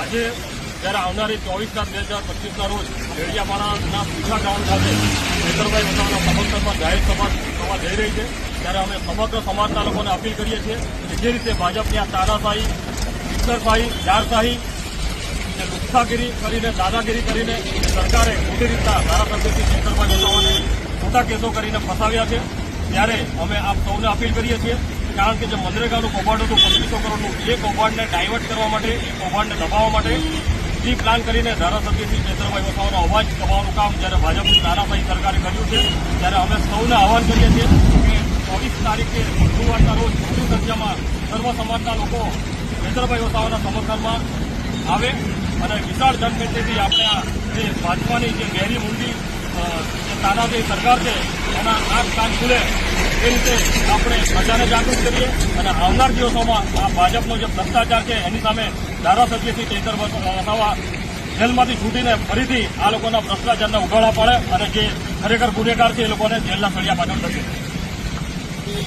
આજે જ્યારે આવનારી 24/7/2025 રોજ ડેડિયાપાડાના પૂછા ગ્રાઉન્ડ ખાતે ચૈતરભાઈ વસાવાના સમર્થનમાં જાહેર સભા થવા જઈ રહી છે, ત્યારે અમે સમગ્ર સમાજના લોકોને અપીલ કરીએ છીએ કે જે રીતે ભાજપની આ તાનાશાહી, ઇશ્વરશાહી, જારશાહી, લુખ્ખાગીરી કરીને, દાદાગીરી કરીને સરકારે ખોટી રીતના ધારાસભ્યથી ચૈતરભાઈ વસાવાને ખોટા કેસો કરીને ફસાવ્યા છે, ત્યારે અમે આપ સૌને અપીલ કરીએ છીએ. કારણ કે જે મનરેગાનું કૌભાંડ હતું 2500 કરોડનું, એ કૌભાંડને ડાયવર્ટ કરવા માટે, એ કૌભાંડને દબાવવા માટે ડી પ્લાન કરીને ધારાસભ્યથી ચૈતરભાઈ વસાવાનો અવાજ દબાવવાનું કામ જ્યારે ભાજપની તાનાશાહી સરકારે કર્યું છે, ત્યારે અમે સૌને આહવાન કરીએ છીએ કે 24 તારીખે ગુરુવારના રોજ મોટી સંખ્યામાં સર્વ સમાજના લોકો ચૈતરભાઈ વસાવાના સમર્થનમાં આવે અને વિશાળ જનમેદનીથી આપણે આ જે ભાજપાની જે ગેરી મૂંડી જે તાનાશાહી સરકાર છે એના આંખ કાન ખુલે એ રીતે આપણે પ્રજાને જાગૃત કરીએ અને આવનાર દિવસોમાં આ ભાજપનો જે ભ્રષ્ટાચાર છે એની સામે ધારાસભ્યથી ચૈતરભાઈ વસાવા જેલમાંથી છૂટીને ફરીથી આ લોકોના ભ્રષ્ટાચારને ઉઘાડા પાડે અને જે ખરેખર ગુનેગાર છે એ લોકોને જેલના સળિયા પાછળ ધકે.